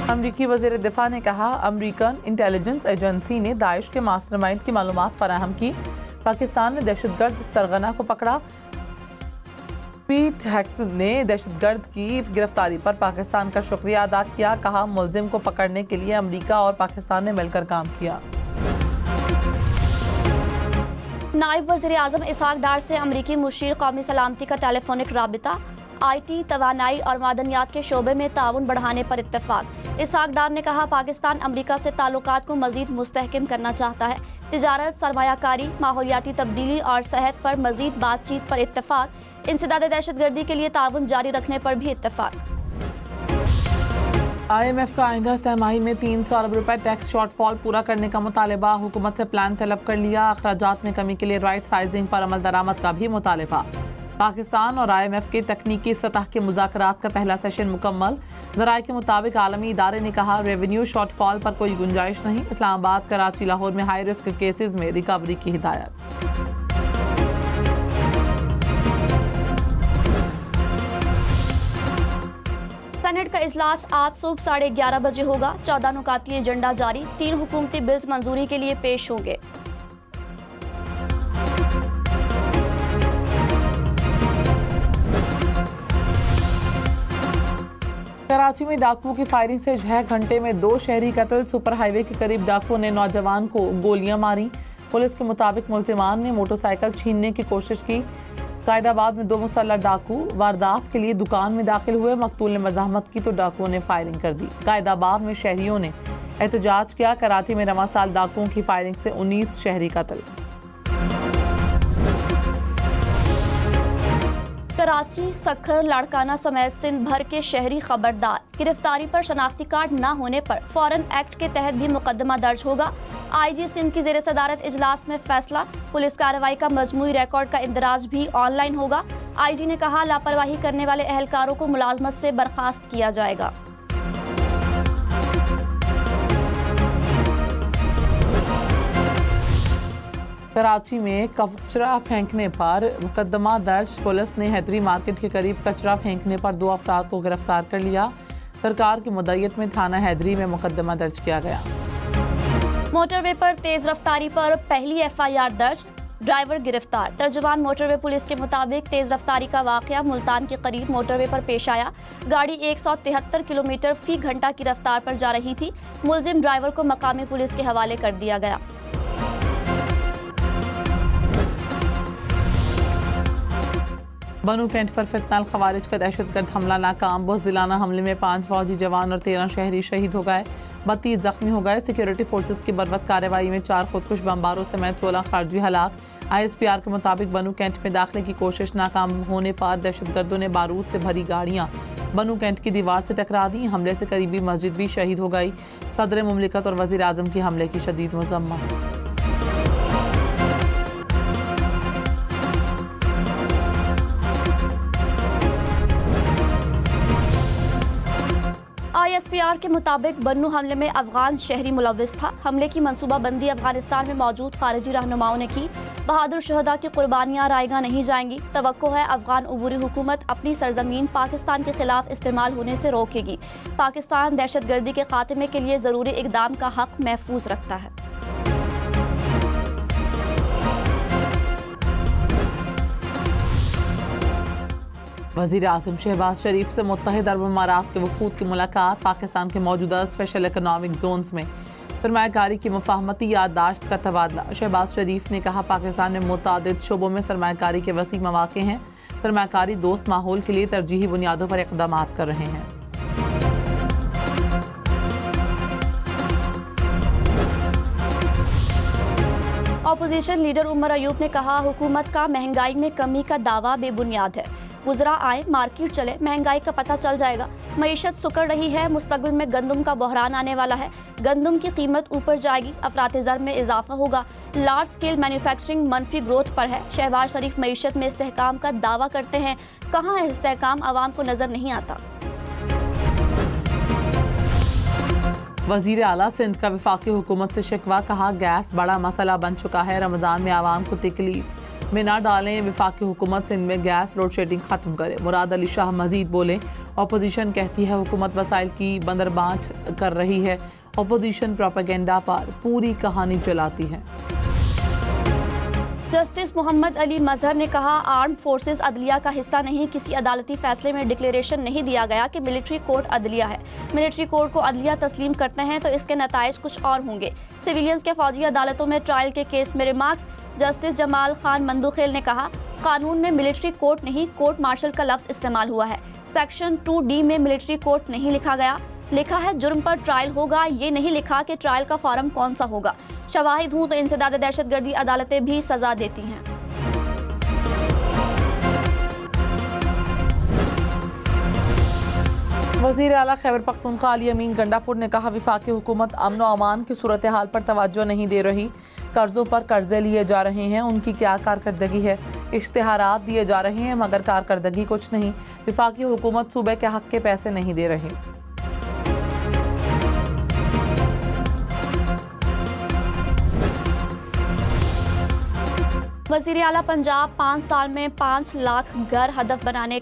अमरीकी वज़ीर दिफा ने कहा, अमरीकन इंटेलिजेंस एजेंसी ने दाइश के मास्टरमाइंड की मालूमात फराहम की। पाकिस्तान ने दहशतगर्द सरगना को पकड़ा। पीट हेक्सन ने दहशतगर्द की गिरफ्तारी पर पाकिस्तान का शुक्रिया अदा किया। कहा, मुलजिम को पकड़ने के लिए अमरीका और पाकिस्तान ने मिलकर काम किया। नायब वज़ीर आज़म इसहाक डार से अमरीकी मुशीर कौमी सलामती का टेलीफोनिक राबिता। IT, तवानाई और मादनियात के शोबे में ताउन बढ़ाने पर इत्तेफाक। इसहाक डार ने कहा, पाकिस्तान अमरीका से ताल्लुकात को मजीद मुस्तहकम करना चाहता है। तिजारत, सरमायाकारी, माहौलियाती तब्दीली और सेहत पर मजीद बातचीत पर इत्तेफाक। इंसदाद दहशतगर्दी के लिए ताउन जारी रखने पर भी इत्तेफाक। IMF का आइंदा सहमाही में 300 अरब रुपए टैक्स शॉर्टफॉल पूरा करने का मुतालबा। हुकूमत से प्लान तलब कर लिया। अखराजात में कमी के लिए राइट साइजिंग पर अमल दरामद का भी मुतालबा। पाकिस्तान और IMF के तकनीकी सतह के मुज़ाकरात का पहला सेशन मुकम्मल। ज़राए के मुताबिक आलमी इदारे ने कहा, रेवेन्यू शॉर्टफॉल पर कोई गुंजाइश नहीं। इस्लामाबाद, कराची, लाहौर में हाई रिस्क केसेस में रिकवरी की हिदायत। सेनेट का इजलास आज सुबह 11:30 बजे होगा। 14 नुकाती एजेंडा जारी। 3 हुकूमती बिल्स मंजूरी के लिए पेश होंगे। कराची में डाकुओं की फायरिंग से 6 घंटे में 2 शहरी कत्ल। सुपर हाईवे के करीब डाकुओं ने नौजवान को गोलियां मारी। पुलिस के मुताबिक मुलजिमान ने मोटरसाइकिल छीनने की कोशिश की। कायदाबाद में 2 मुसल्लह डाकू वारदात के लिए दुकान में दाखिल हुए। मकतूल ने मज़ाहमत की तो डाकुओं ने फायरिंग कर दी। कायदाबाद में शहरियों ने एहतजाज किया। कराची में रवां साल डाकुओं की फायरिंग से 19 शहरी कत्ल। कराची, सखर, लाड़काना समेत सिंध भर के शहरी खबरदार। गिरफ्तारी पर शनाख्ती कार्ड न होने पर फौरन एक्ट के तहत भी मुकदमा दर्ज होगा। IG सिंध की ज़ेर सदारत इजलास में फैसला। पुलिस कार्रवाई का मजमूई रिकॉर्ड का इंदराज भी ऑनलाइन होगा। IG ने कहा, लापरवाही करने वाले एहलकारों को मुलाजमत से बर्खास्त किया जाएगा। कराची में कचरा फेंकने पर मुकदमा दर्ज। पुलिस ने हैदरी मार्केट के करीब कचरा फेंकने पर 2 अफराद को गिरफ्तार कर लिया। सरकार की मुद्दत में थाना हैदरी में मुकदमा दर्ज किया गया। मोटरवे पर तेज रफ्तारी पर पहली FIR दर्ज। ड्राइवर गिरफ्तार। तर्जुमान मोटरवे पुलिस के मुताबिक तेज रफ्तारी का वाकया मुल्तान के करीब मोटरवे पर पेश आया। गाड़ी 173 किलोमीटर फी घंटा की रफ्तार पर जा रही थी। मुलजिम ड्राइवर को मकामी पुलिस के हवाले कर दिया गया। बनू कैंट पर फितनाल खवारिज का दहशतगर्द हमला नाकाम। बुज़दिलाना हमले में 5 फौजी जवान और 13 शहरी शहीद हो गए। 32 जख्मी हो गए। सिक्योरिटी फोर्सेस की बर्वत कार्रवाई में 4 खुदकुश बमबारों समेत 16 खारजी हलाक। ISPR के मुताबिक बनू कैंट में दाखिले की कोशिश नाकाम होने पर दहशतगर्दों ने बारूद से भरी गाड़ियां बनू कैंट की दीवार से टकरा दी। हमले से करीबी मस्जिद भी शहीद हो गई। सदर मुमलिकत और वज़ीर आज़म की हमले की शदीद मज़म्मत। ISPR के मुताबिक बन्नू हमले में अफगान शहरी मुलव्विस था। हमले की मनसूबाबंदी अफगानिस्तान में मौजूद खारिजी रहनुमाओं ने की। बहादुर शहदा की कुर्बानियां रायगा नहीं जाएंगी। तवक्को है अफगान उबूरी हुकूमत अपनी सरजमीन पाकिस्तान के खिलाफ इस्तेमाल होने से रोकेगी। पाकिस्तान दहशतगर्दी के खात्मे के लिए ज़रूरी इकदाम का हक महफूज रखता है। वज़ीर आज़म शहबाज शरीफ से मुत्तहिद अरब अमारात के वफूद की मुलाकात। पाकिस्तान के मौजूदा स्पेशल इकनॉमिक जोन्स में सरमायाकारी की मुफाहमती याददाश्त का तबादला। शहबाज शरीफ ने कहा, पाकिस्तान में मुतादिद शोबों में सरमायाकारी के वसी मौक़े हैं। सरमायाकारी दोस्त माहौल के लिए तरजीही बुनियादों पर इक़दाम कर रहे हैं। अपोजिशन लीडर उमर अयूब ने कहा, हुकूमत का महंगाई में कमी का दावा बेबुनियाद है। गुजरा आए, मार्केट चले, महंगाई का पता चल जाएगा। मईशत सुकड़ रही है। मुस्तकबिल में गंदम का बहरान आने वाला है। गंदम की कीमत ऊपर जाएगी। अफरात ज़र में इजाफा होगा। लार्ज स्केल मैन्युफैक्चरिंग मनफी ग्रोथ पर है। शहबाज शरीफ मईशत में इस्तेहकाम का दावा करते हैं। कहाँ है इस्तेहकाम, आवाम को नजर नहीं आता। वज़ीर आला सिंध का वफाकी हुकूमत से शिकवा। कहा, गैस बड़ा मसला बन चुका है। रमज़ान में आवाम को तकलीफ। में ना डालें। वफाकी हुकूमत सिंध में गैस लोड शेडिंग खत्म करे। मुराद अली शाह मजीद बोले, अपोजिशन कहती है हुकूमत वसाइल की बंदरबांट कर रही है, अपोजिशन प्रोपेगेंडा पर पूरी कहानी चलाती है। जस्टिस मोहम्मद अली मजहर ने कहा, आर्म्ड फोर्सेस अदलिया का हिस्सा नहीं। किसी अदालती फैसले में डिक्लेरेशन नहीं दिया गया कि मिलिट्री कोर्ट अदलिया है। मिलिट्री कोर्ट को अदलिया तस्लीम करते हैं तो इसके नताइज कुछ और होंगे। सिविलियंस के फौजी अदालतों में ट्रायल के केस में रिमार्क्स। जस्टिस जमाल खान मंदुखेल ने कहा, कानून में मिलिट्री कोर्ट नहीं, कोर्ट मार्शल का लफ्ज इस्तेमाल हुआ है। सेक्शन 2D में मिलिट्री कोर्ट नहीं लिखा गया। लिखा है जुर्म पर ट्रायल होगा, ये नहीं लिखा कि ट्रायल का फॉर्म कौन सा होगा। शवाहिद हूँ तो इंसदाद दहशतगर्दी अदालतें भी सजा देती हैं। वज़ीर आला खैबर पख्तूनख्वा अली अमीन गंडापुर ने कहा, वफाकी हुकूमत अमन व अमान की सूरत हाल पर तवज्जो नहीं दे रही। कर्जों पर कर्जे लिए जा रहे हैं, उनकी क्या कारकर्दगी है। इश्तिहारात दिए जा रहे हैं मगर कारकर्दगी कुछ नहीं। वफाकी हुकूमत सूबे के हक के पैसे नहीं दे रही। वज़ीर आला पंजाब 5 साल में 5 लाख घर हदफ बनाने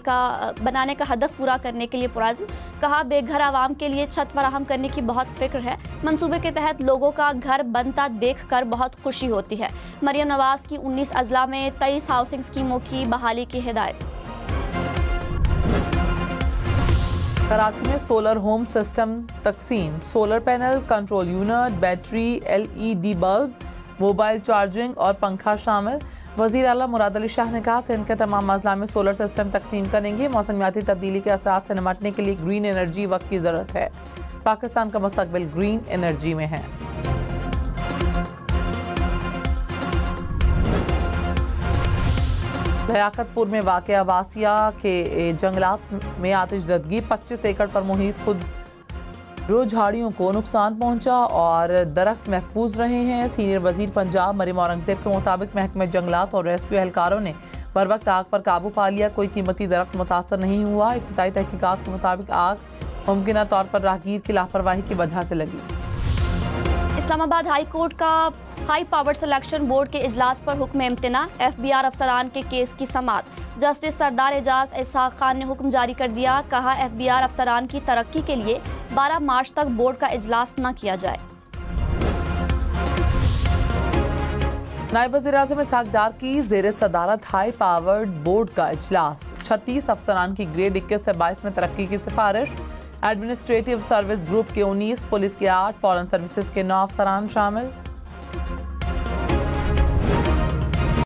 का हदफ पूरा करने के लिए पुरज़्म। कहा, बेघर आवाम के लिए छत फराहम करने की बहुत फिक्र है। मंसूबे के तहत लोगों का घर बनता देखकर बहुत खुशी होती है। मरियम नवाज की 19 अजला में 23 हाउसिंग स्कीमों की बहाली की हिदायत। कराची में सोलर होम सिस्टम तकसीम, solar panel, control unit, battery, LED bulb, mobile charging और पंखा शामिल। वज़ीर आला मुराद अली शाह ने कहा, सिंध के तमाम अजला में सोलर सिस्टम तकसीम करेंगे। मौसमियाती तब्दीली के असरात से निपटने के लिए ग्रीन एनर्जी वक्त की ज़रूरत है। पाकिस्तान का मुस्तकबिल ग्रीन एनर्जी में है। लियाकतपुर में वाक़या वासिया के जंगलात में आतिशज़दगी, 25 एकड़ पर मुहित खुद रो झाड़ियों को नुकसान पहुंचा और दरख्त महफूज रहे हैं। सीनियर वजीर पंजाब मरियम औरंगजेब के मुताबिक महकमे जंगलात और रेस्क्यू एहलकारों ने बर वक्त आग पर काबू पा लिया। कोई कीमती दरख्त मुतासर नहीं हुआ। इब्तिदाई तहकीकात के मुताबिक आग मुमकिना तौर पर राहगीर की लापरवाही की वजह से लगी। इस्लामाबाद हाई कोर्ट का हाई पावर्ड सिलेक्शन बोर्ड के इजलास पर हुक्म इम्तना। FBR अफसरान के केस की समाअत। जस्टिस सरदार एजाज इसहाक खान ने हुक्म जारी कर दिया। कहा, FBR अफसरान की तरक्की के लिए 12 मार्च तक बोर्ड का इजलास न किया जाए। नायब वज़ीर आज़म इसहाक डार की ज़ेर सदारत हाई पावर्ड बोर्ड का इजलास। 36 अफसरान की ग्रेड 21 से 22 में तरक्की की सिफारिश। एडमिनिस्ट्रेटिव सर्विस ग्रुप के 19, पुलिस के 8, फॉरेन सर्विसेज के 9 अफसरान शामिल।